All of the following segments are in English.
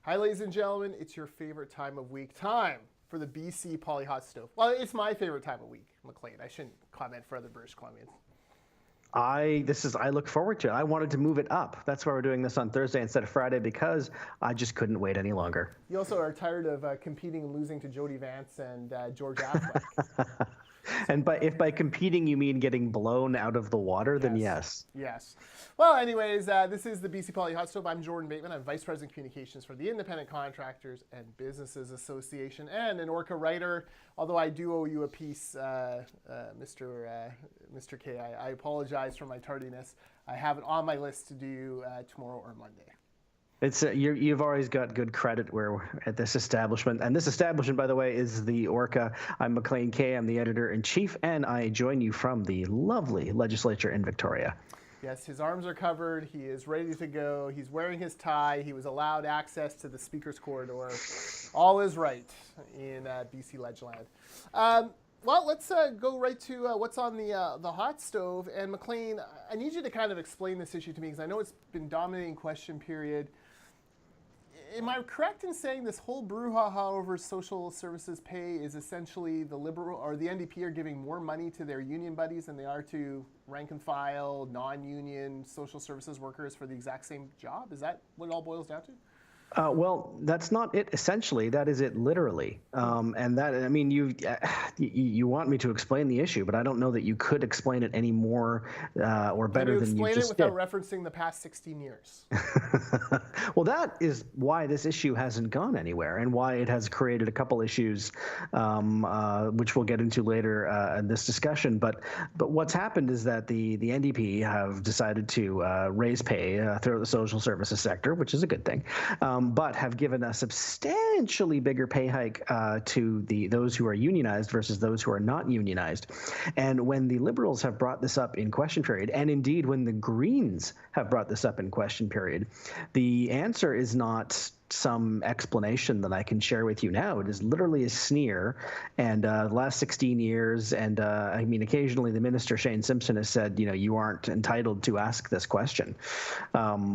Hi, ladies and gentlemen. It's your favorite time of week. Time for the BC Poly Hot Stove. Well, it's my favorite time of week, Maclean. I shouldn't comment for other British Columbians. I look forward to it. I wanted to move it up. That's why we're doing this on Thursday instead of Friday, because I just couldn't wait any longer. You also are tired of competing and losing to Jody Vance and George Affleck. And if by competing you mean getting blown out of the water, then yes. Yes. Well, anyways, this is the BC Poly Hot Stove. I'm Jordan Bateman. I'm Vice President Communications for the Independent Contractors and Businesses Association and an Orca writer. Although I do owe you a piece, Mr. K. I apologize for my tardiness. I have it on my list to do tomorrow or Monday. It's you've always got good credit at this establishment, and this establishment, by the way, is the Orca. I'm Maclean K. I'm the editor-in-chief, and I join you from the lovely legislature in Victoria. Yes, his arms are covered. He is ready to go. He's wearing his tie. He was allowed access to the Speaker's Corridor. All is right in BC Ledgeland. Well, let's go right to what's on the hot stove. And Maclean, I need you to kind of explain this issue to me because I know it's been dominating question period. Am I correct in saying this whole brouhaha over social services pay is essentially the Liberal or the NDP are giving more money to their union buddies than they are to rank and file, non-union social services workers for the exact same job? Is that what it all boils down to? Well, that's not it. Essentially, that is it literally. And that, I mean, you want me to explain the issue, but I don't know that you could explain it any more or better than you just did. Can you explain it without referencing the past 16 years? Well, that is why this issue hasn't gone anywhere and why it has created a couple issues, which we'll get into later in this discussion. But what's happened is that the NDP have decided to raise pay throughout the social services sector, which is a good thing. But have given a substantially bigger pay hike to those who are unionized versus those who are not unionized. And when the Liberals have brought this up in question period, and indeed when the Greens have brought this up in question period, the answer is not some explanation that I can share with you now. It is literally a sneer. And the last 16 years, and I mean, occasionally the minister, Shane Simpson, has said, you aren't entitled to ask this question,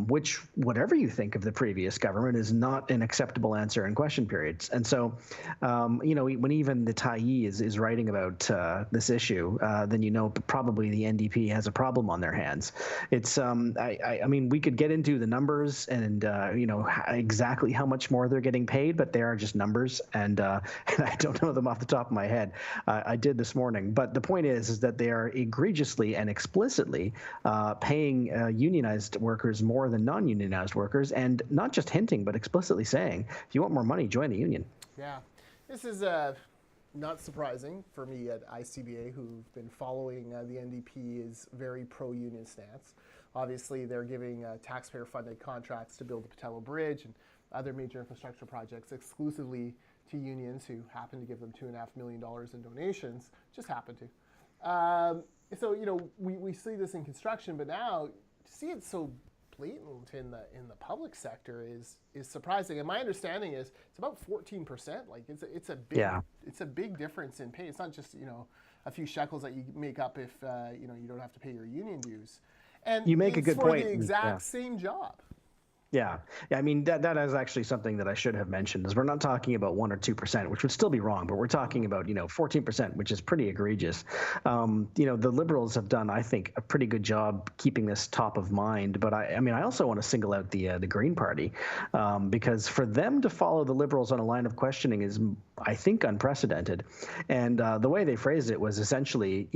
which, whatever you think of the previous government, is not an acceptable answer in question periods. And so, when even the Tyee is writing about this issue, then probably the NDP has a problem on their hands. It's, I mean, we could get into the numbers and, exactly how much more they're getting paid, but they are just numbers, and I don't know them off the top of my head. I did this morning, but the point is that they are egregiously and explicitly paying unionized workers more than non-unionized workers, and not just hinting, but explicitly saying, if you want more money, join the union. Yeah, this is not surprising for me at ICBA, who've been following the NDP's very pro-union stance. Obviously, they're giving taxpayer-funded contracts to build the Patello Bridge and other major infrastructure projects exclusively to unions who happen to give them $2.5 million in donations, just happen to. So, we see this in construction, but now to see it so blatant in the public sector is surprising. And my understanding is it's about 14%. Like it's a big difference in pay. It's not just a few shekels that you make up if you don't have to pay your union dues. And you make a good point. For the exact same job. Yeah. I mean, that is actually something that I should have mentioned, is we're not talking about 1 or 2%, which would still be wrong, but we're talking about, 14%, which is pretty egregious. The Liberals have done, I think, a pretty good job keeping this top of mind. But I also want to single out the Green Party, because for them to follow the Liberals on a line of questioning is, I think, unprecedented. And the way they phrased it was essentially,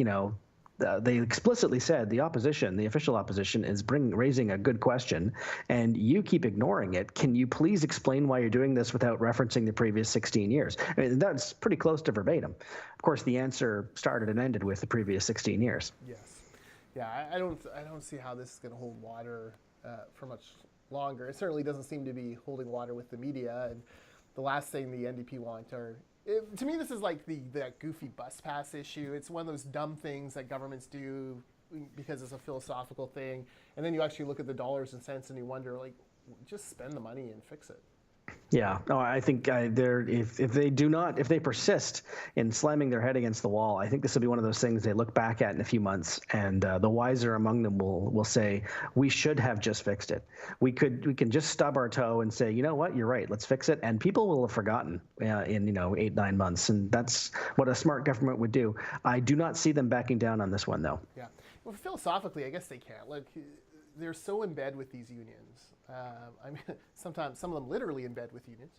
they explicitly said the official opposition, is raising a good question, and you keep ignoring it. Can you please explain why you're doing this without referencing the previous 16 years? I mean, that's pretty close to verbatim. Of course, the answer started and ended with the previous 16 years. Yes. Yeah, I don't see how this is going to hold water for much longer. It certainly doesn't seem to be holding water with the media, and the last thing the NDP want are to me, this is like that goofy bus pass issue. It's one of those dumb things that governments do because it's a philosophical thing. And then you actually look at the dollars and cents and you wonder, just spend the money and fix it. Yeah, no, I think if they persist in slamming their head against the wall, I think this will be one of those things they look back at in a few months, and the wiser among them will say, we should have just fixed it. We can just stub our toe and say, you know what, you're right, let's fix it, and people will have forgotten in 8-9 months, and that's what a smart government would do. I do not see them backing down on this one, though. Yeah. Well, philosophically, I guess they can't. Look, they're so in bed with these unions. I mean, sometimes some of them literally in bed with unions.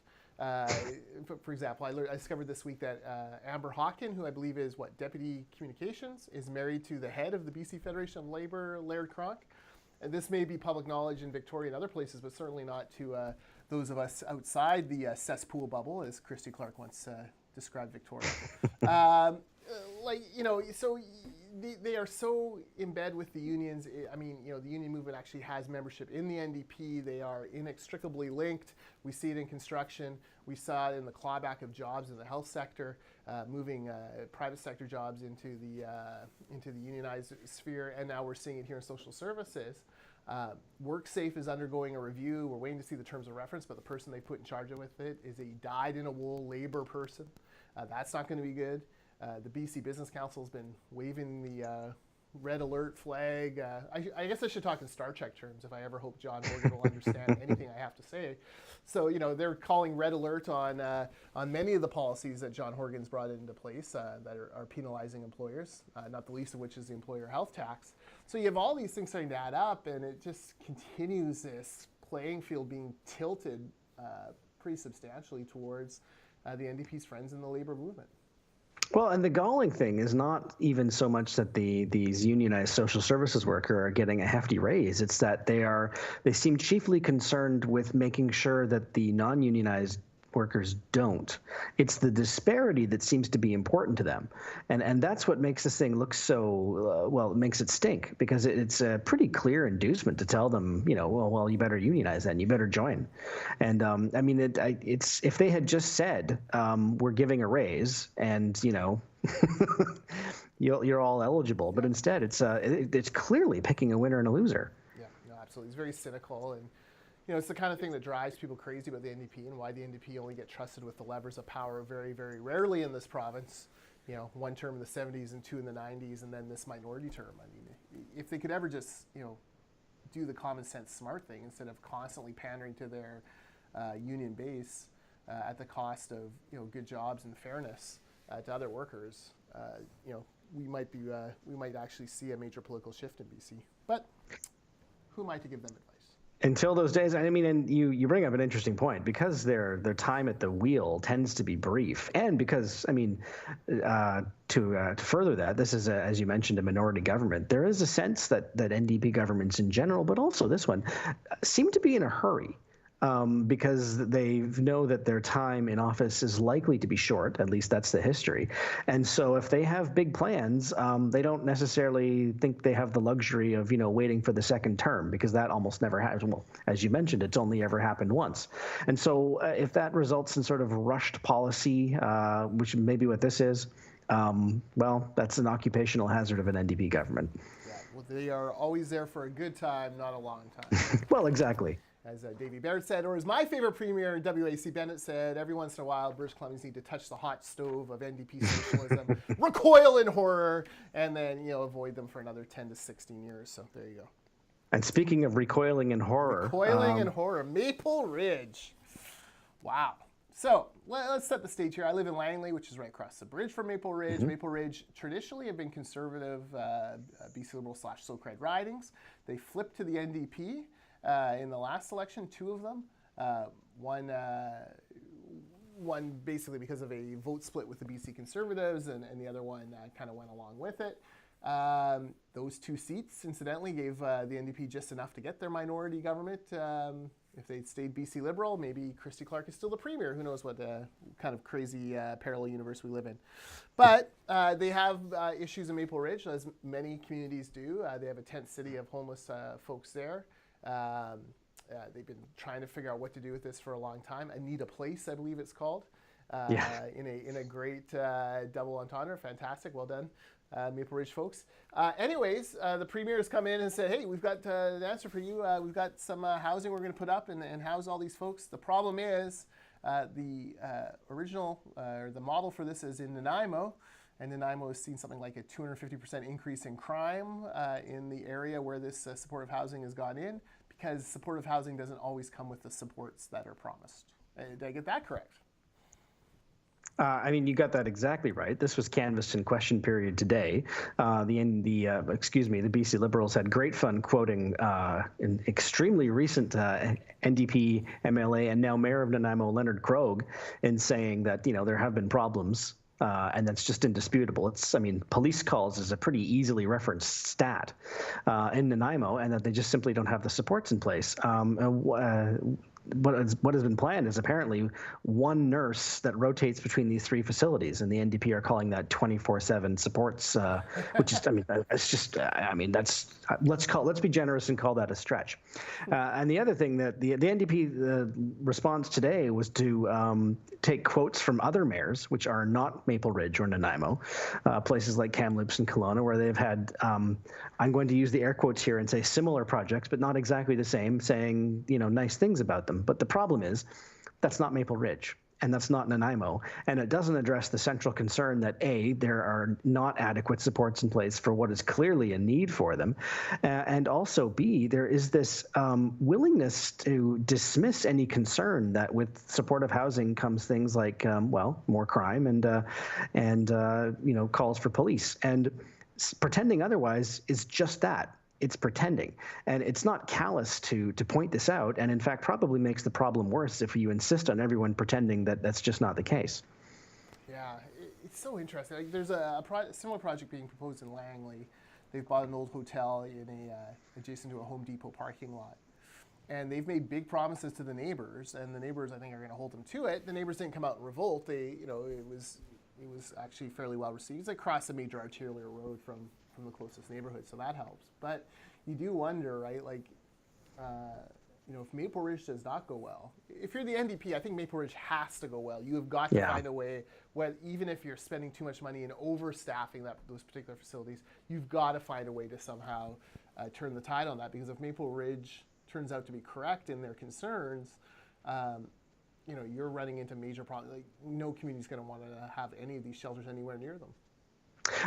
For example, I discovered this week that Amber Hawken, who I believe is Deputy Communications, is married to the head of the BC Federation of Labour, Laird Cronk. And this may be public knowledge in Victoria and other places, but certainly not to those of us outside the cesspool bubble, as Christy Clark once described Victoria. So they are so in bed with the unions. I mean, the union movement actually has membership in the NDP. They are inextricably linked. We see it in construction. We saw it in the clawback of jobs in the health sector, moving private sector jobs into the unionized sphere, and now we're seeing it here in social services. WorkSafe is undergoing a review. We're waiting to see the terms of reference, but the person they put in charge of it is a dyed-in-a-wool labor person. That's not going to be good. The BC Business Council has been waving the red alert flag. I guess I should talk in Star Trek terms if I ever hope John Horgan will understand anything I have to say. So, they're calling red alert on many of the policies that John Horgan's brought into place that are penalizing employers, not the least of which is the employer health tax. So you have all these things starting to add up, and it just continues this playing field being tilted pretty substantially towards the NDP's friends in the labor movement. Well, and the galling thing is not even so much that these unionized social services workers are getting a hefty raise. It's that they seem chiefly concerned with making sure that the non-unionized workers don't. It's the disparity that seems to be important to them. And that's what makes this thing look so, it makes it stink, because it's a pretty clear inducement to tell them, well, you better unionize then, you better join. And I mean, it's if they had just said, we're giving a raise and, you're all eligible, but instead it's clearly picking a winner and a loser. Yeah, no, absolutely. It's very cynical, and it's the kind of thing that drives people crazy about the NDP and why the NDP only get trusted with the levers of power very, very rarely in this province. One term in the 70s and two in the 90s, and then this minority term. I mean, if they could ever just, do the common sense smart thing instead of constantly pandering to their union base at the cost of, good jobs and fairness to other workers, we might actually see a major political shift in BC. But who am I to give them advice? Until those days, I mean, and you bring up an interesting point, because their time at the wheel tends to be brief, and because, I mean, to further that, this is, as you mentioned, a minority government. There is a sense that NDP governments in general, but also this one, seem to be in a hurry. Because they know that their time in office is likely to be short. At least that's the history. And so if they have big plans, they don't necessarily think they have the luxury of, waiting for the second term, because that almost never happens. Well, as you mentioned, it's only ever happened once. And so if that results in sort of rushed policy, which may be what this is, that's an occupational hazard of an NDP government. Yeah, well, they are always there for a good time, not a long time. Well, exactly. As Dave Eby said, or as my favorite premier, W.A.C. Bennett, said, every once in a while, British Columbians need to touch the hot stove of NDP socialism, recoil in horror, and then, avoid them for another 10 to 16 years. So there you go. And speaking of recoiling in horror. Recoiling in horror. Maple Ridge. Wow. So let's set the stage here. I live in Langley, which is right across the bridge from Maple Ridge. Mm-hmm. Maple Ridge traditionally have been conservative BC Liberal / SoCred ridings. They flipped to the NDP. In the last election, two of them, one basically because of a vote split with the BC Conservatives, and the other one kind of went along with it. Those two seats, incidentally, gave the NDP just enough to get their minority government. If they'd stayed BC Liberal, maybe Christy Clark is still the premier. Who knows what kind of crazy parallel universe we live in. But they have issues in Maple Ridge, as many communities do. They have a tent city of homeless folks there. They've been trying to figure out what to do with this for a long time. Anita Place, I believe it's called, in a great double entendre. Fantastic, well done, Maple Ridge folks. Anyways, the Premier has come in and said, hey, we've got an answer for you. We've got some housing we're going to put up and house all these folks. The problem is the original, or the model for this is in Nanaimo, and Nanaimo has seen something like a 250% increase in crime in the area where this supportive housing has gone in, because supportive housing doesn't always come with the supports that are promised. Did I get that correct? I mean, you got that exactly right. This was canvassed in question period today. The BC Liberals had great fun quoting an extremely recent NDP MLA and now Mayor of Nanaimo, Leonard Krogh, in saying that, there have been problems. And that's just indisputable. Police calls is a pretty easily referenced stat in Nanaimo, and that they just simply don't have the supports in place. What has been planned is apparently one nurse that rotates between these three facilities, and the NDP are calling that 24/7 supports, which is, let's be generous and call that a stretch. And the other thing that the NDP response today was to take quotes from other mayors, which are not Maple Ridge or Nanaimo, places like Kamloops and Kelowna, where they've had, I'm going to use the air quotes here and say similar projects, but not exactly the same, saying, nice things about them. But the problem is that's not Maple Ridge, and that's not Nanaimo, and it doesn't address the central concern that A, there are not adequate supports in place for what is clearly a need for them, and also B, there is this willingness to dismiss any concern that with supportive housing comes things like, more crime and calls for police, and pretending otherwise is just that. It's pretending, and it's not callous to point this out, and in fact probably makes the problem worse if you insist on everyone pretending that that's just not the case. Yeah, it's so interesting. Like, there's a similar project being proposed in Langley. They've bought an old hotel adjacent to a Home Depot parking lot, and they've made big promises to the neighbors, and the neighbors, I think, are going to hold them to it. The neighbors didn't come out in revolt. It was actually fairly well received. It's across a major arterial road from the closest neighborhood, so that helps. But you do wonder, right, if Maple Ridge does not go well, if you're the NDP, I think Maple Ridge has to go well. You have got to find a way, even if you're spending too much money and overstaffing those particular facilities, you've got to find a way to somehow turn the tide on that, because if Maple Ridge turns out to be correct in their concerns, you're running into major problems. Like, no community is going to want to have any of these shelters anywhere near them.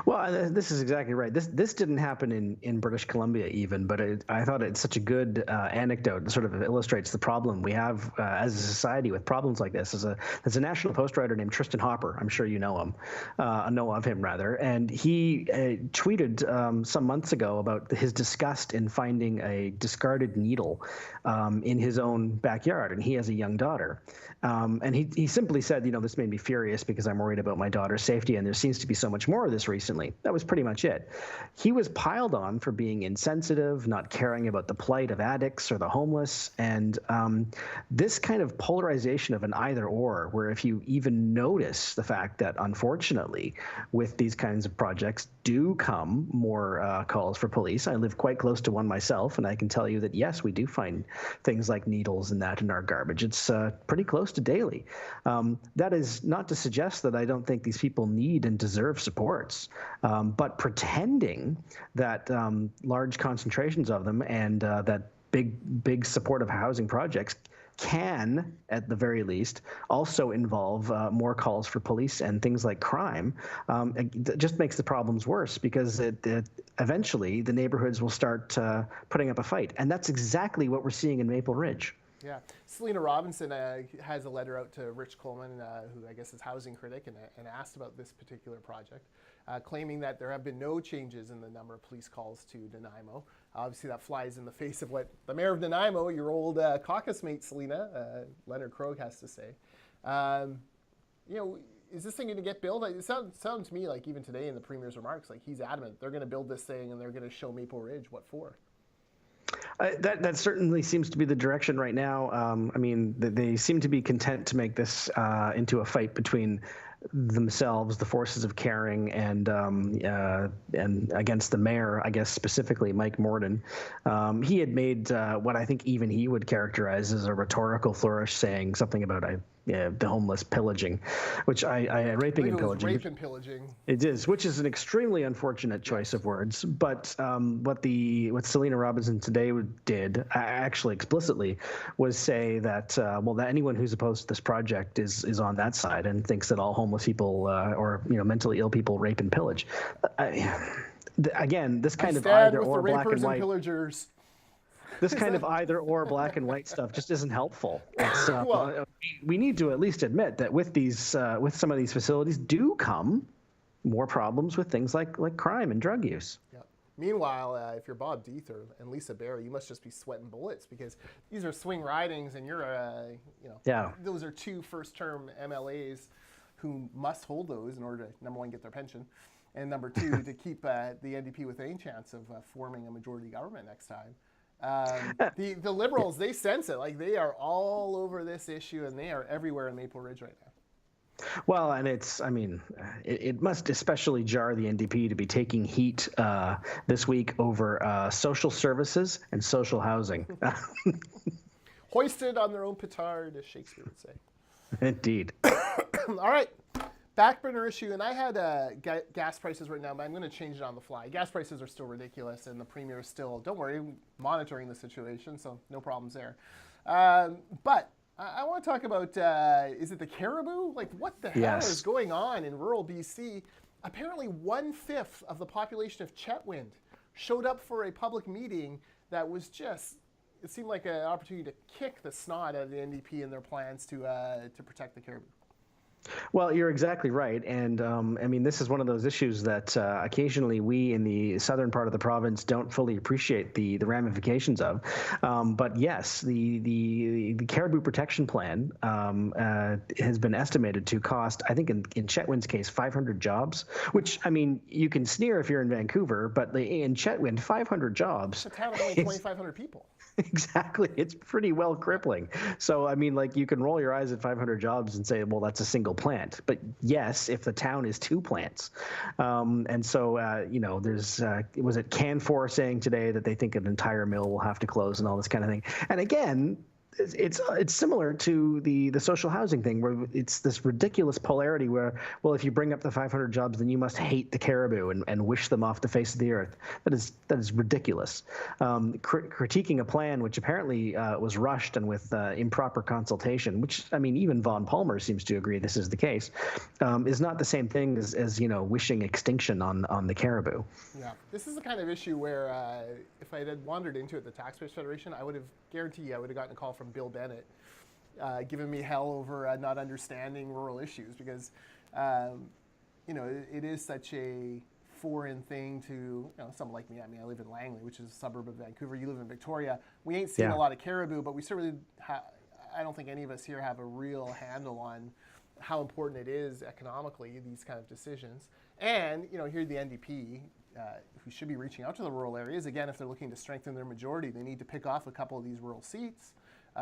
Well, this is exactly right. This didn't happen in British Columbia even, but I thought it's such a good anecdote. It sort of illustrates the problem we have as a society with problems like this. There's a National Post writer named Tristan Hopper. I'm sure you know him, know of him rather, and he tweeted some months ago about his disgust in finding a discarded needle in his own backyard, and he has a young daughter. And he simply said, this made me furious because I'm worried about my daughter's safety, and there seems to be so much more of this recently. That was pretty much it. He was piled on for being insensitive, not caring about the plight of addicts or the homeless, and this kind of polarization of an either-or, where if you even notice the fact that, unfortunately, with these kinds of projects do come more calls for police. I live quite close to one myself, and I can tell you that, yes, we do find things like needles and that in our garbage. It's pretty close to daily. That is not to suggest that I don't think these people need and deserve supports, but pretending that large concentrations of them and that big supportive housing projects can, at the very least, also involve more calls for police and things like crime, it just makes the problems worse, because eventually the neighborhoods will start putting up a fight. And that's exactly what we're seeing in Maple Ridge. Yeah. Selena Robinson has a letter out to Rich Coleman, who I guess is housing critic, and asked about this particular project, claiming that there have been no changes in the number of police calls to Nanaimo. Obviously, that flies in the face of what the mayor of Nanaimo, your old caucus mate, Selena, Leonard Krogh, has to say. Is this thing going to get built? It sounds to me like even today in the Premier's remarks, like he's adamant they're going to build this thing and they're going to show Maple Ridge what for. That certainly seems to be the direction right now. They seem to be content to make this into a fight between themselves, the forces of caring, and against the mayor, I guess specifically Mike Morden. He had made what I think even he would characterize as a rhetorical flourish, saying something about the homeless pillaging, which I raping and pillaging. Rape and pillaging. It is, which is an extremely unfortunate choice of words. But what Selena Robinson today did, actually explicitly, was say that that anyone who's opposed to this project is on that side and thinks that all homeless people or mentally ill people rape and pillage. Again, this kind of either or black and white. Pillagers. This kind of either or black and white stuff just isn't helpful. It's, we need to at least admit that with some of these facilities do come more problems with things like crime and drug use. Yep. Meanwhile, if you're Bob Deeth and Lisa Barry, you must just be sweating bullets because these are swing ridings, and you're those are two first-term MLAs who must hold those in order to, number one, get their pension, and number two, to keep the NDP with any chance of forming a majority government next time. The Liberals, they sense it. Like, they are all over this issue, and they are everywhere in Maple Ridge right now. Well, and it must especially jar the NDP to be taking heat this week over social services and social housing. Hoisted on their own petard, as Shakespeare would say. Indeed. All right. Back burner issue, and I had gas prices right now, but I'm going to change it on the fly. Gas prices are still ridiculous, and the premier is still, don't worry, monitoring the situation, so no problems there. But I want to talk about, is it the caribou? Like, what the hell is going on in rural BC? Apparently 1/5 of the population of Chetwynd showed up for a public meeting that was just, it seemed like an opportunity to kick the snot out of the NDP and their plans to protect the caribou. Well, you're exactly right. And this is one of those issues that occasionally we in the southern part of the province don't fully appreciate the ramifications of. But yes, the Caribou Protection Plan has been estimated to cost, I think in Chetwynd's case, 500 jobs, which, you can sneer if you're in Vancouver, but in Chetwynd, 500 jobs. It's a town of only 2,500 people. Exactly. It's pretty well crippling. So, you can roll your eyes at 500 jobs and say, well, that's a single plant. But yes, if the town is 2 plants. And so, there's, was it Canfor saying today that they think an entire mill will have to close and all this kind of thing. And again, it's similar to the social housing thing, where it's this ridiculous polarity where, well, if you bring up the 500 jobs, then you must hate the caribou and wish them off the face of the earth. That is ridiculous. Critiquing a plan which apparently was rushed and with improper consultation, which even Vaughn Palmer seems to agree this is the case, is not the same thing as wishing extinction on the caribou. Yeah, this is the kind of issue where if I had wandered into it, the Taxpayers Federation, I would have gotten a call from Bill Bennett giving me hell over not understanding rural issues because, it is such a foreign thing to someone like me. I live in Langley, which is a suburb of Vancouver. You live in Victoria. We ain't seen a lot of caribou, but we certainly I don't think any of us here have a real handle on how important it is economically, these kind of decisions. And, here the NDP, who should be reaching out to the rural areas, again, if they're looking to strengthen their majority, they need to pick off a couple of these rural seats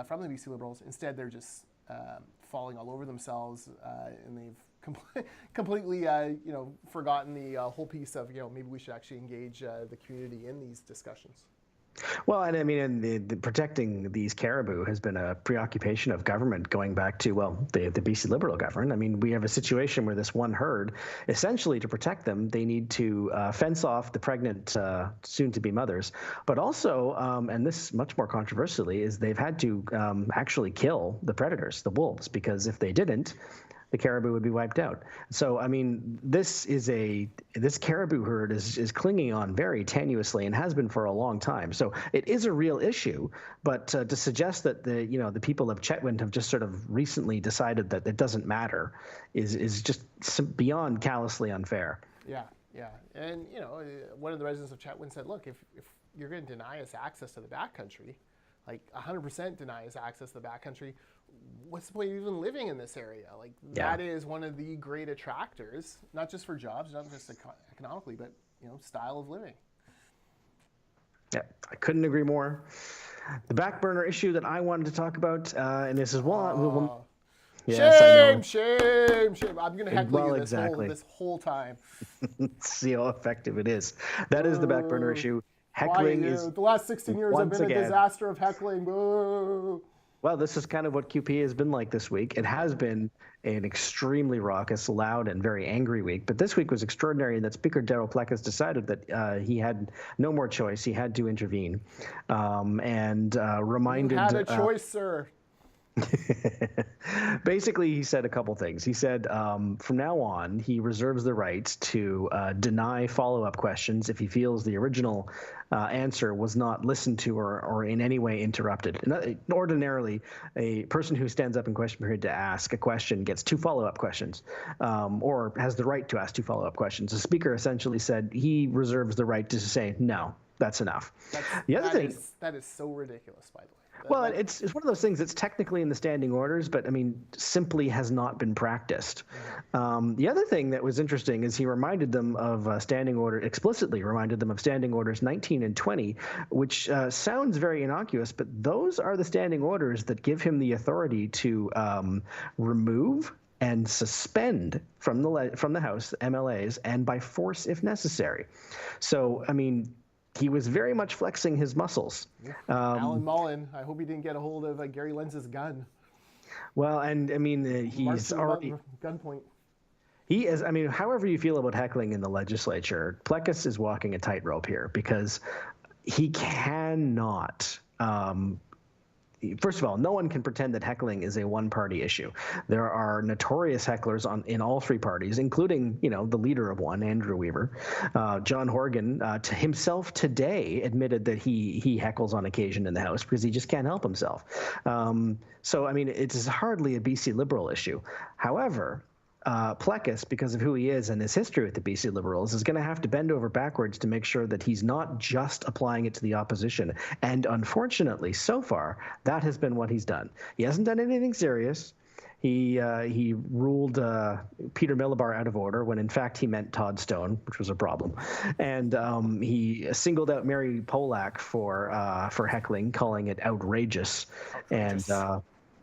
from the BC Liberals. Instead, they're just falling all over themselves, and they've completely, forgotten the whole piece of, maybe we should actually engage the community in these discussions. Well, and the protecting these caribou has been a preoccupation of government going back to, the BC Liberal government. We have a situation where this one herd, essentially to protect them, they need to fence off the pregnant soon-to-be mothers, but also, and this much more controversially, is they've had to actually kill the predators, the wolves, because if they didn't, the caribou would be wiped out. So, this caribou herd is clinging on very tenuously and has been for a long time. So it is a real issue, but to suggest that the people of Chetwynd have just sort of recently decided that it doesn't matter is just beyond callously unfair. Yeah. And, one of the residents of Chetwynd said, look, if you're going to deny us access to the backcountry, like 100% deny us access to the backcountry, what's the point of even living in this area? That is one of the great attractors, not just for jobs, not just economically, but style of living. Yeah, I couldn't agree more. The back burner issue that I wanted to talk about, and this is Yes, I know. Shame. I'm going to heckle Well, you exactly. this whole time. See how effective it is. That is the back burner Boo. issue. Quiet Heckling is you. The last 16 years have once been a again. disaster of heckling. Boo. Well, this is kind of what QP has been like this week. It has been an extremely raucous, loud, and very angry week. But this week was extraordinary in that Speaker Darryl Plecas decided that he had no more choice. He had to intervene and reminded. You had a choice, sir. Basically, he said a couple things. He said from now on, he reserves the right to deny follow-up questions if he feels the original answer was not listened to or in any way interrupted. Ordinarily, a person who stands up in question period to ask a question gets 2 follow-up questions or has the right to ask 2 follow-up questions. The speaker essentially said he reserves the right to say, no, that's enough. That is so ridiculous, by the way. Well, it's one of those things that's technically in the standing orders, but I mean, simply has not been practiced. The other thing that was interesting is he reminded them of explicitly reminded them of standing orders 19 and 20, which sounds very innocuous, but those are the standing orders that give him the authority to remove and suspend from the House MLAs and by force if necessary. So, I mean, he was very much flexing his muscles. Alan Mullen, I hope he didn't get a hold of Gary Lenz's gun. Well, and I mean, he's already gunpoint. He is. I mean, however you feel about heckling in the legislature, Plecas is walking a tightrope here because he cannot. First of all, no one can pretend that heckling is a one-party issue. There are notorious hecklers in all 3 parties, including, the leader of one, Andrew Weaver. John Horgan, to himself today, admitted that he heckles on occasion in the House because he just can't help himself. So, I mean, it is hardly a BC Liberal issue. However, Plecas, because of who he is and his history with the BC Liberals, is going to have to bend over backwards to make sure that he's not just applying it to the opposition. And unfortunately, so far, that has been what he's done. He hasn't done anything serious. He ruled Peter Millibar out of order when, in fact, he meant Todd Stone, which was a problem. And he singled out Mary Polak for heckling, calling it outrageous. And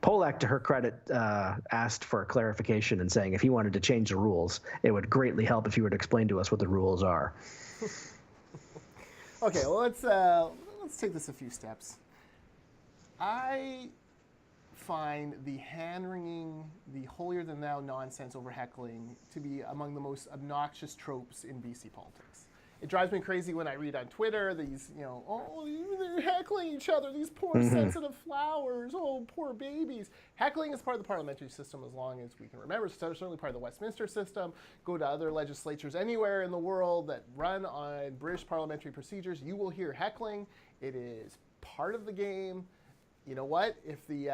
Polak, to her credit, asked for a clarification and saying if he wanted to change the rules, it would greatly help if he would explain to us what the rules are. Okay, well, let's take this a few steps. I find the hand-wringing, the holier-than-thou nonsense over heckling to be among the most obnoxious tropes in BC politics. It drives me crazy when I read on Twitter these, they're heckling each other, these poor sensitive flowers, poor babies. Heckling is part of the parliamentary system as long as we can remember. It's certainly part of the Westminster system. Go to other legislatures anywhere in the world that run on British parliamentary procedures, you will hear heckling. It is part of the game. You know what? If the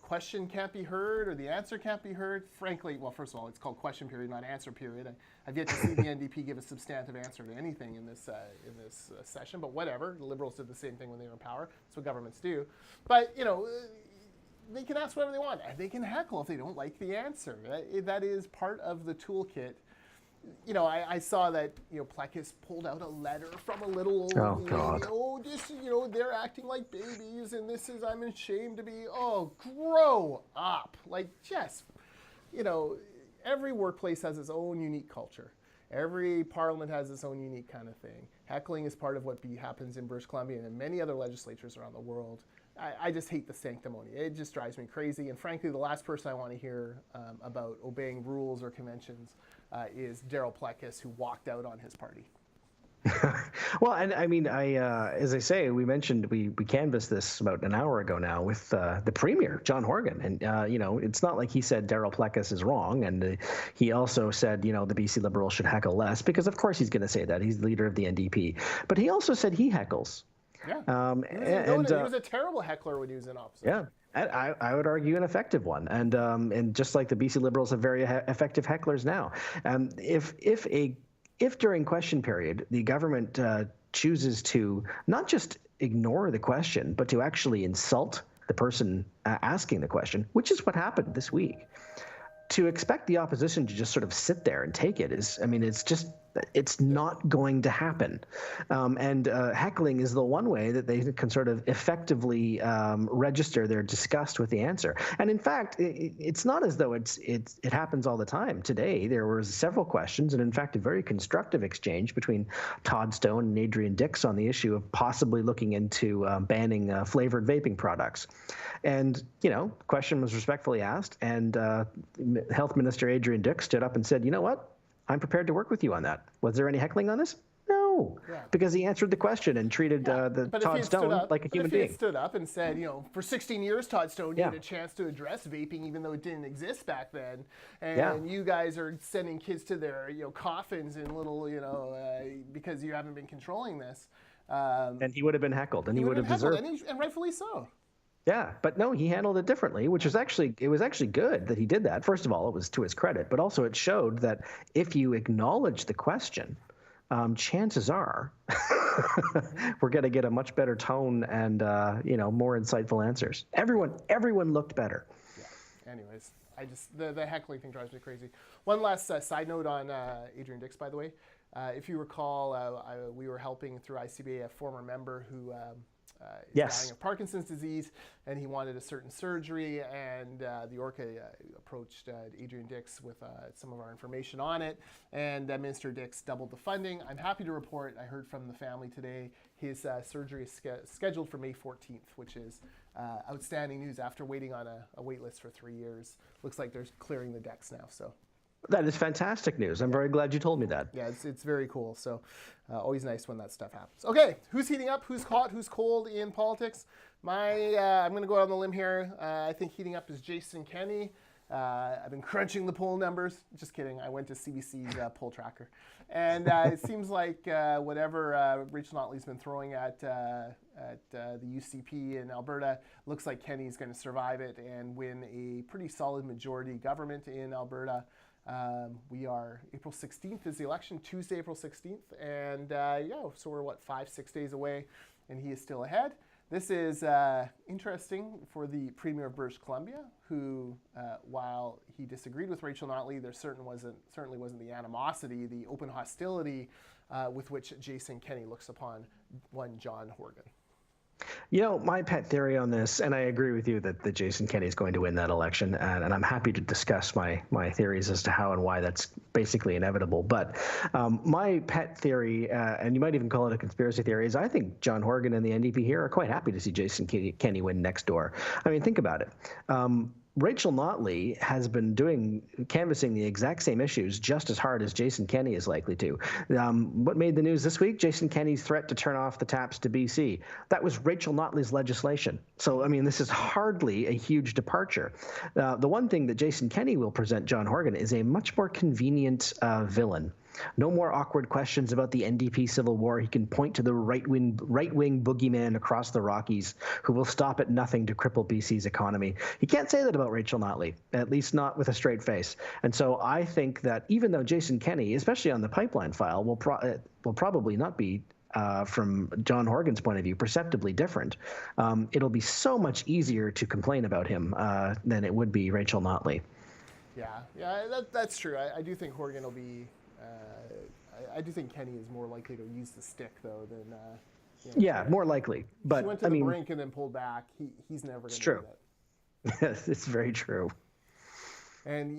question can't be heard or the answer can't be heard, frankly, well, first of all, it's called question period, not answer period. I've yet to see the NDP give a substantive answer to anything in this session, but whatever. The Liberals did the same thing when they were in power. That's what governments do. But, they can ask whatever they want. And they can heckle if they don't like the answer. That is part of the toolkit. I saw that, Plecas pulled out a letter from a little old lady. God. They're acting like babies, and I'm ashamed to be, grow up. Every workplace has its own unique culture. Every parliament has its own unique kind of thing. Heckling is part of what happens in British Columbia and in many other legislatures around the world. I just hate the sanctimony. It just drives me crazy. And frankly, the last person I want to hear about obeying rules or conventions is Darryl Plecas, who walked out on his party. Well, and I mean, as I say, we mentioned we canvassed this about an hour ago now with the Premier, John Horgan, and it's not like he said Darryl Plecas is wrong, and he also said the BC Liberals should heckle less, because of course he's going to say that. He's the leader of the NDP, but he also said he heckles. Yeah, he was a terrible heckler when he was in opposition. Yeah. I would argue an effective one, and just like the BC Liberals have very effective hecklers now. If during question period the government chooses to not just ignore the question, but to actually insult the person asking the question, which is what happened this week, to expect the opposition to just sort of sit there and take it it's just It's not going to happen. And heckling is the one way that they can sort of effectively register their disgust with the answer. And in fact, it's not as though it happens all the time. Today, there were several questions, and in fact, a very constructive exchange between Todd Stone and Adrian Dix on the issue of possibly looking into banning flavored vaping products. And, the question was respectfully asked, and Health Minister Adrian Dix stood up and said, you know what? I'm prepared to work with you on that. Was there any heckling on this? No, because he answered the question and treated the Todd Stone like a human being. If he had stood up and said, for 16 years, Todd Stone, you had a chance to address vaping, even though it didn't exist back then, and you guys are sending kids to their, coffins in little, because you haven't been controlling this. And he would have been heckled, and he would have deserved, and rightfully so. Yeah, but no, he handled it differently, which was actually good that he did that. First of all, it was to his credit, but also it showed that if you acknowledge the question, chances are we're going to get a much better tone and more insightful answers. Everyone looked better. Yeah. Anyways, the heckling thing drives me crazy. One last side note on Adrian Dix, by the way. If you recall, we were helping through ICBA a former member who is dying of Parkinson's disease, and he wanted a certain surgery, and the ORCA approached Adrian Dix with some of our information on it, and Minister Dix doubled the funding. I'm happy to report, I heard from the family today, his surgery is scheduled for May 14th, which is outstanding news after waiting on a wait list for 3 years. Looks like they're clearing the decks now, so. That is fantastic news. I'm very glad you told me that. Yeah, it's very cool. So always nice when that stuff happens. Okay, who's heating up? Who's hot? Who's cold in politics? I'm going to go out on the limb here. I think heating up is Jason Kenney. I've been crunching the poll numbers. Just kidding. I went to CBC's poll tracker. And it seems like whatever Rachel Notley's been throwing at the UCP in Alberta, looks like Kenney's going to survive it and win a pretty solid majority government in Alberta. We are April 16th is the election, Tuesday, April 16th. And so we're 5-6 days away, and he is still ahead. This is interesting for the Premier of British Columbia, who, while he disagreed with Rachel Notley, there certainly wasn't the animosity, the open hostility with which Jason Kenney looks upon one John Horgan. My pet theory on this, and I agree with you that Jason Kenney is going to win that election, and I'm happy to discuss my theories as to how and why that's basically inevitable. But my pet theory, and you might even call it a conspiracy theory, is I think John Horgan and the NDP here are quite happy to see Jason Kenney win next door. I mean, think about it. Rachel Notley has been canvassing the exact same issues just as hard as Jason Kenney is likely to. What made the news this week? Jason Kenney's threat to turn off the taps to BC. That was Rachel Notley's legislation. So, I mean, this is hardly a huge departure. The one thing that Jason Kenney will present John Horgan is a much more convenient villain. No more awkward questions about the NDP civil war. He can point to the right-wing boogeyman across the Rockies who will stop at nothing to cripple BC's economy. He can't say that about Rachel Notley, at least not with a straight face. And so I think that even though Jason Kenney, especially on the pipeline file, will probably not be from John Horgan's point of view, perceptibly different, it'll be so much easier to complain about him than it would be Rachel Notley. Yeah, that's true. I do think Horgan will be... I do think Kenney is more likely to use the stick, though, than... more likely. But he went to the brink and then pulled back. He's never going to do that. Yes, it's very true. And,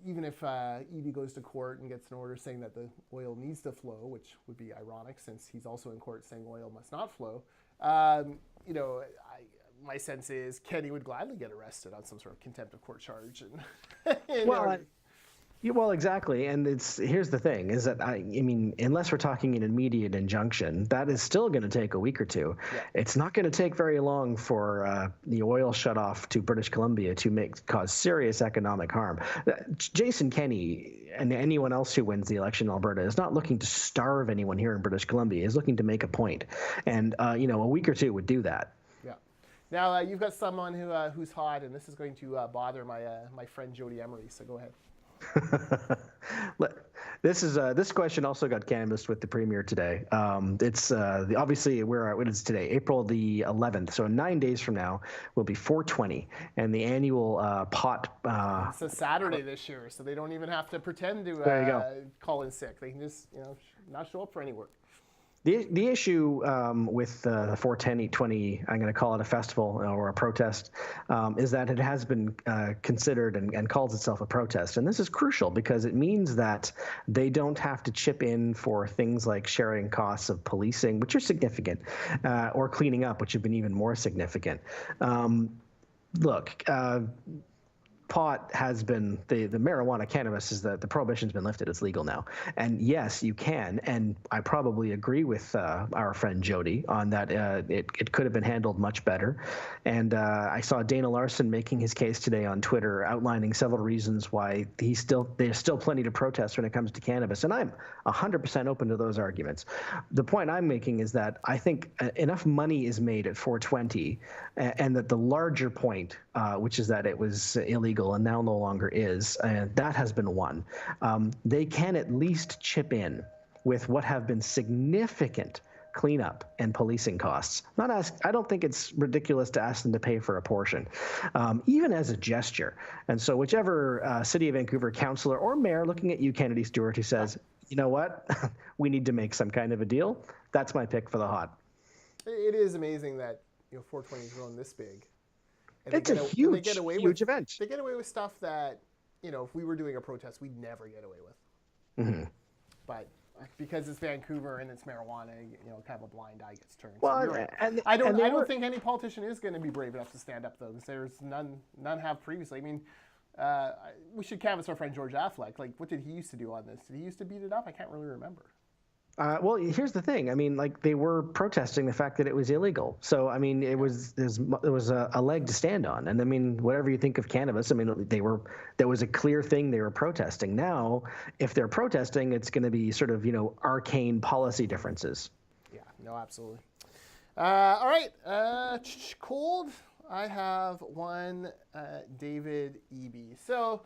even if Eby goes to court and gets an order saying that the oil needs to flow, which would be ironic since he's also in court saying oil must not flow, my sense is Kenney would gladly get arrested on some sort of contempt of court charge. Well, exactly, and here's the thing: is that I mean, unless we're talking an immediate injunction, that is still going to take a week or two. Yeah. It's not going to take very long for the oil shutoff to British Columbia to cause serious economic harm. Jason Kenney and anyone else who wins the election in Alberta is not looking to starve anyone here in British Columbia. Is looking to make a point, and a week or two would do that. Yeah. Now you've got someone who's hot, and this is going to bother my friend Jody Emery. So go ahead. This question also got canvassed with the premier today. It's obviously what is today, April the 11th. So 9 days from now will be 420, and the annual pot. It's a Saturday this year, so they don't even have to pretend to There you go. call in sick. They can just not show up for any work. The issue with the 420, I'm going to call it a festival or a protest, is that it has been considered and calls itself a protest. And this is crucial because it means that they don't have to chip in for things like sharing costs of policing, which are significant, or cleaning up, which have been even more significant. Look, pot has been the marijuana, cannabis is the prohibition's been lifted. It's legal now, and yes, you can. And I probably agree with our friend Jody on that. It could have been handled much better. And I saw Dana Larson making his case today on Twitter, outlining several reasons why there's still plenty to protest when it comes to cannabis. And I'm 100% open to those arguments. The point I'm making is that I think enough money is made at 420, and that the larger point, which is that it was illegal and now no longer is, and that has been won. They can at least chip in with what have been significant cleanup and policing costs. I don't think it's ridiculous to ask them to pay for a portion, even as a gesture. And so whichever City of Vancouver councillor or mayor, looking at you, Kennedy Stewart, who says, you know what, we need to make some kind of a deal, that's my pick for the hot. It is amazing that 420 has grown this big. It's a huge event. They get away with stuff that, if we were doing a protest, we'd never get away with. Mm-hmm. But because it's Vancouver and it's marijuana, kind of a blind eye gets turned. Well, so I don't think any politician is going to be brave enough to stand up, though, because there's none have previously. I mean, we should canvass our friend George Affleck. Like, what did he used to do on this? Did he used to beat it up? I can't really remember. Well, here's the thing. I mean, like, they were protesting the fact that it was illegal. So, I mean, there was a leg to stand on. And I mean, whatever you think of cannabis, I mean, there was a clear thing they were protesting. Now, if they're protesting, it's going to be sort of, arcane policy differences. Yeah, no, absolutely. All right, cold. I have one, David Eby. So,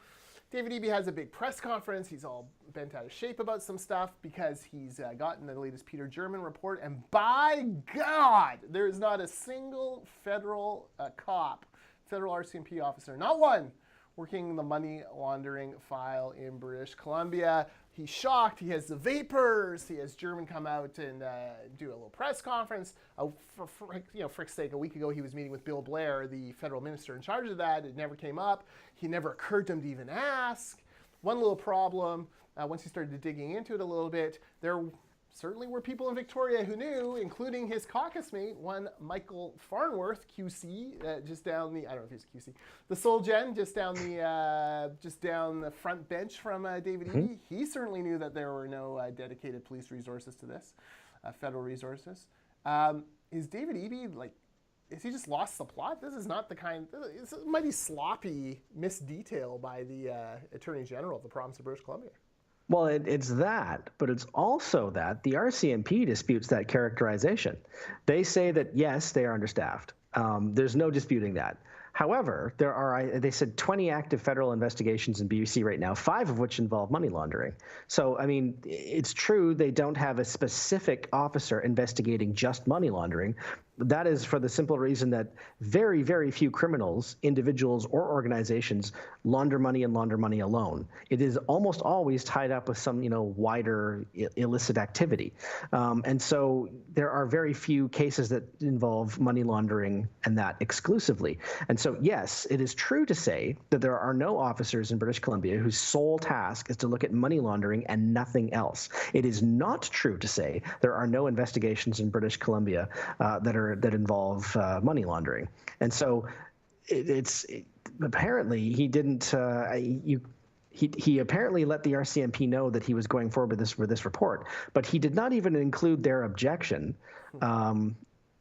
David Eby has a big press conference. He's all bent out of shape about some stuff because he's gotten the latest Peter German report. And by God, there is not a single federal cop, federal RCMP officer, not one, working the money laundering file in British Columbia. He's shocked. He has the vapors. He has German come out and do a little press conference. For frick's sake, a week ago he was meeting with Bill Blair, the federal minister in charge of that. It never came up. He never occurred to him to even ask. One little problem, once he started digging into it a little bit, there certainly were people in Victoria who knew, including his caucus mate, one Michael Farnworth, QC, just down the, I don't know if he's QC, the Sol Gen, just down the front bench from David Eby. He certainly knew that there were no dedicated police resources to this, federal resources. Is David Eby, has he just lost the plot? This is not the kind, it's a mighty sloppy misdetail by the Attorney General of the province of British Columbia. Well, it's that, but it's also that the RCMP disputes that characterization. They say that, yes, they are understaffed. There's no disputing that. However, there are, they said, 20 active federal investigations in BC right now, 5 of which involve money laundering. So, I mean, it's true they don't have a specific officer investigating just money laundering. That is for the simple reason that very, very few criminals, individuals, or organizations launder money and launder money alone. It is almost always tied up with some, wider illicit activity. And so there are very few cases that involve money laundering and that exclusively. And so, yes, it is true to say that there are no officers in British Columbia whose sole task is to look at money laundering and nothing else. It is not true to say there are no investigations in British Columbia that involve money laundering. And so apparently he didn't he apparently let the RCMP know that he was going forward with this report, but he did not even include their objection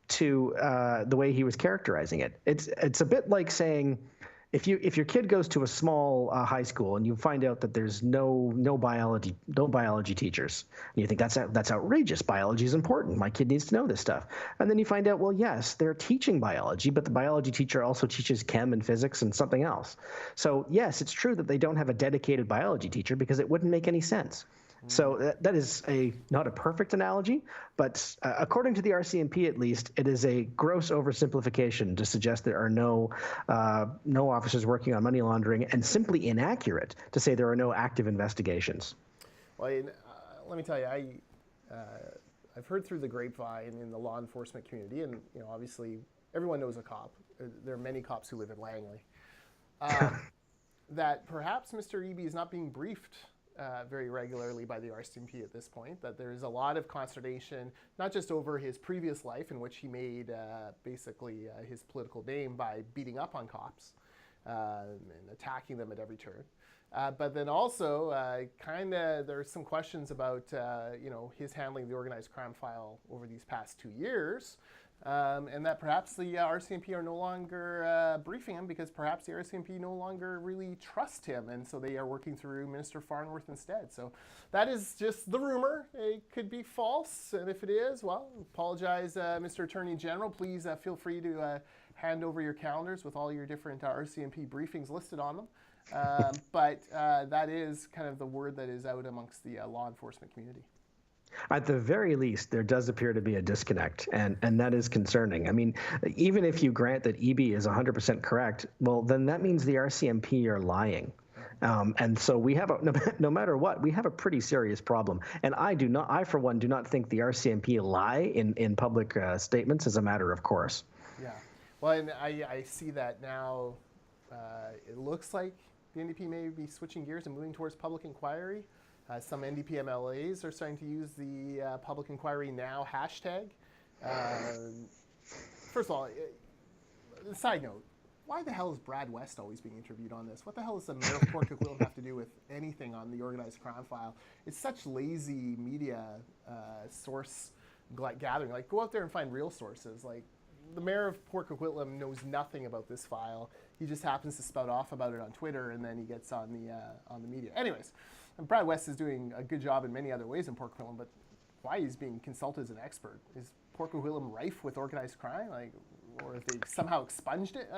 to the way he was characterizing it. It's a bit like saying, if your kid goes to a small high school and you find out that there's no biology teachers, and you think that's outrageous. Biology is important. My kid needs to know this stuff. And then you find out, well, yes, they're teaching biology, but the biology teacher also teaches chem and physics and something else. So yes, it's true that they don't have a dedicated biology teacher because it wouldn't make any sense. So yes, it's true that they don't have a dedicated biology teacher because it wouldn't make any sense. So yes, it's true that they don't have a dedicated biology teacher because it wouldn't make any sense. So yes, it's true that they don't have a dedicated biology teacher because it wouldn't make any sense. So yes, it's true that they don't have a dedicated biology teacher because it wouldn't make any sense. So that is not a perfect analogy, but according to the RCMP at least, it is a gross oversimplification to suggest there are no officers working on money laundering, and simply inaccurate to say there are no active investigations. Well, let me tell you, I've heard through the grapevine in the law enforcement community, and obviously everyone knows a cop. There are many cops who live in Langley. That perhaps Mr. Eby is not being briefed very regularly by the RCMP at this point, that there's a lot of consternation, not just over his previous life in which he made basically his political name by beating up on cops and attacking them at every turn, but then also there's some questions about his handling the organized crime file over these past 2 years. And that perhaps the RCMP are no longer briefing him because perhaps the RCMP no longer really trust him, and so they are working through Minister Farnworth instead. So that is just the rumor. It could be false, and if it is, well, apologize, Mr. Attorney General. Please feel free to hand over your calendars with all your different RCMP briefings listed on them. But that is kind of the word that is out amongst the law enforcement community. At the very least, there does appear to be a disconnect, and that is concerning. I mean, even if you grant that Eby is 100% correct, well, then that means the RCMP are lying. And so we have, no matter what, we have a pretty serious problem. And I for one, do not think the RCMP lie in public statements as a matter of course. Yeah. Well, and I see that now. It looks like the NDP may be switching gears and moving towards public inquiry. Some NDP MLAs are starting to use the public inquiry now hashtag. First of all, side note, why the hell is Brad West always being interviewed on this? What the hell does the mayor of Port Coquitlam have to do with anything on the organized crime file? It's such lazy media source gathering. Like, go out there and find real sources. Like, the mayor of Port Coquitlam knows nothing about this file. He just happens to spout off about it on Twitter, and then he gets on the media. Anyways, and Brad West is doing a good job in many other ways in Port Coquitlam, but why he's being consulted as an expert? Is Port Coquitlam rife with organized crime? Or if they somehow expunged it?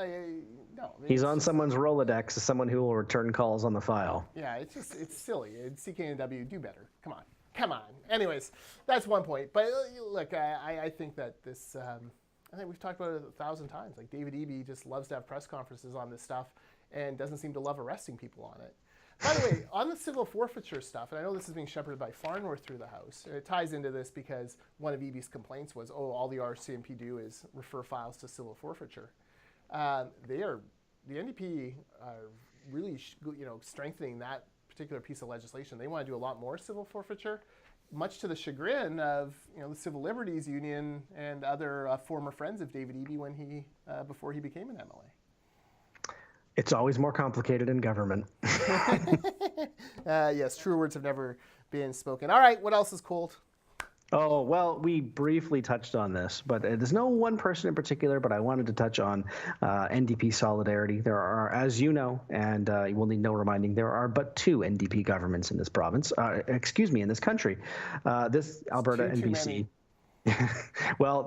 No. He's on someone's Rolodex as someone who will return calls on the file. Yeah, it's silly. CKNW, do better. Come on. Anyways, that's one point. But look, I think that this, I think we've talked about it 1,000 times. Like, David Eby just loves to have press conferences on this stuff and doesn't seem to love arresting people on it. By the way, on the civil forfeiture stuff, and I know this is being shepherded by Farnworth through the House, and it ties into this because one of Eby's complaints was, all the RCMP do is refer files to civil forfeiture. The NDP are really strengthening that particular piece of legislation. They want to do a lot more civil forfeiture, much to the chagrin of the Civil Liberties Union and other former friends of David Eby before he became an MLA. It's always more complicated in government. Yes, true words have never been spoken. All right, what else is cold? Oh, well, we briefly touched on this, but there's no one person in particular, but I wanted to touch on NDP solidarity. There are, as you know, and you will need no reminding, there are but two NDP governments in this province, in this country. This Alberta and BC. Well,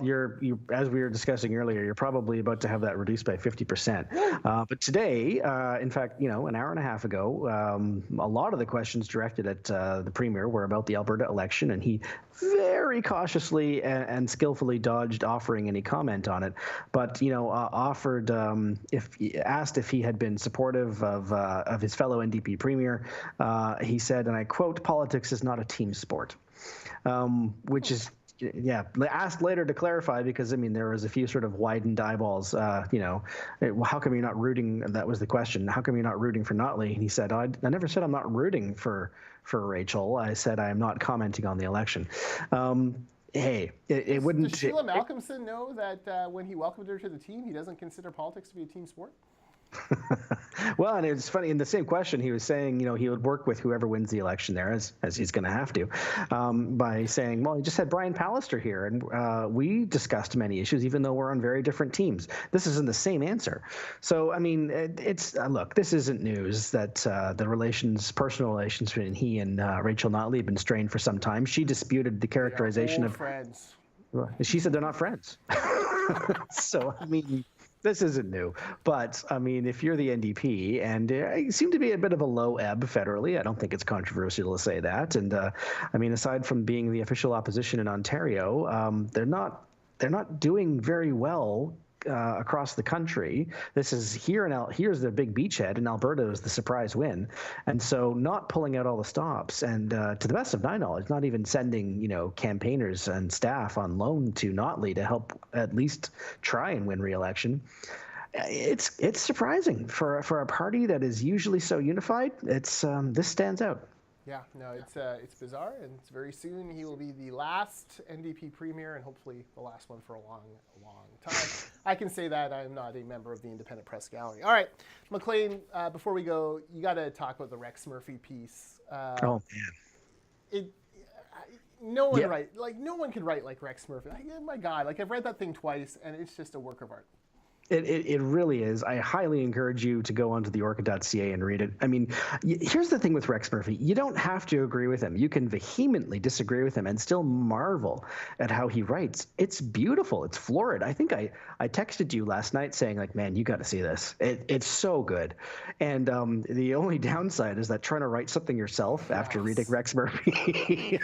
as we were discussing earlier, you're probably about to have that reduced by 50%. But today, in fact, an hour and a half ago, a lot of the questions directed at the Premier were about the Alberta election, and he very cautiously and skillfully dodged offering any comment on it. But offered asked if he had been supportive of his fellow NDP Premier. He said, and I quote, "Politics is not a team sport," which is. Yeah, asked later to clarify because, there was a few sort of widened eyeballs, how come you're not rooting? That was the question. How come you're not rooting for Notley? And he said, I never said I'm not rooting for Rachel. I said I am not commenting on the election. Hey, it wouldn't... Does Sheila Malcolmson know that when he welcomed her to the team, he doesn't consider politics to be a team sport? Well, and it's funny, in the same question, he was saying, he would work with whoever wins the election there, as he's going to have to, by saying, well, he just had Brian Pallister here, and we discussed many issues, even though we're on very different teams. This isn't the same answer. So, it's look, this isn't news that the personal relations between he and Rachel Notley have been strained for some time. She disputed the characterization of... friends. She said they're not friends. So, This isn't new, but I mean, if you're the NDP, and you seem to be a bit of a low ebb federally, I don't think it's controversial to say that. And I mean, aside from being the official opposition in Ontario, they're not doing very well. Across the country, this is here's the big beachhead, and Alberta is the surprise win, and so not pulling out all the stops, and to the best of my knowledge, not even sending campaigners and staff on loan to Notley to help at least try and win re-election. It's surprising for a party that is usually so unified. This stands out. Yeah, no, it's bizarre, and it's very soon he will be the last NDP premier, and hopefully the last one for a long, long time. I can say that I'm not a member of the Independent Press Gallery. All right, Maclean, before we go, you got to talk about the Rex Murphy piece. Oh man, no one can write like Rex Murphy. My God, I've read that thing twice, and it's just a work of art. It really is. I highly encourage you to go onto theorca.ca and read it. I mean, here's the thing with Rex Murphy. You don't have to agree with him. You can vehemently disagree with him and still marvel at how he writes. It's beautiful. It's florid. I think I texted you last night saying, man, you got to see this. It's so good. And the only downside is that trying to write something yourself after reading Rex Murphy,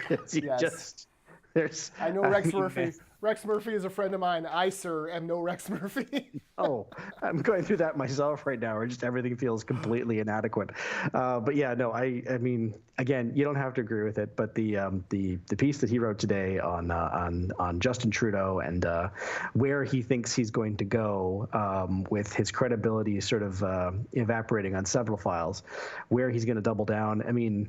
I know Rex Murphy. Rex Murphy is a friend of mine. I, sir, am no Rex Murphy. Oh, I'm going through that myself right now, where just everything feels completely inadequate. But yeah, no, I mean, again, you don't have to agree with it, but the piece that he wrote today on Justin Trudeau and where he thinks he's going to go with his credibility sort of evaporating on several files, where he's going to double down. I mean,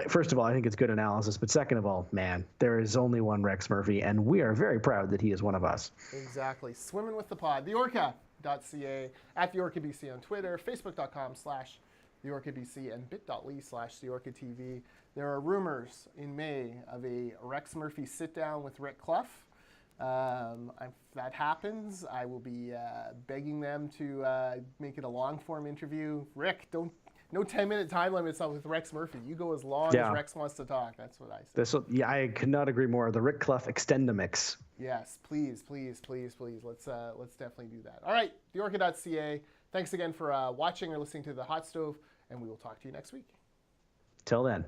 first of all, I think it's good analysis, but second of all, man, there is only one Rex Murphy, and we are very proud that he is one of us. Exactly. Swimming with the pod. Theorca.ca, at theorcabc on Twitter, facebook.com/theorcabc, and bit.ly/theorcatv. There are rumors in May of a Rex Murphy sit-down with Rick Clough. If that happens, I will be begging them to make it a long-form interview. Rick, no 10-minute time limits with Rex Murphy. You go as long as Rex wants to talk. That's what I say. I could not agree more. The Rick Clough Extendamix. Yes, please. Let's definitely do that. All right, theorca.ca. Thanks again for watching or listening to The Hot Stove, and we will talk to you next week. Till then.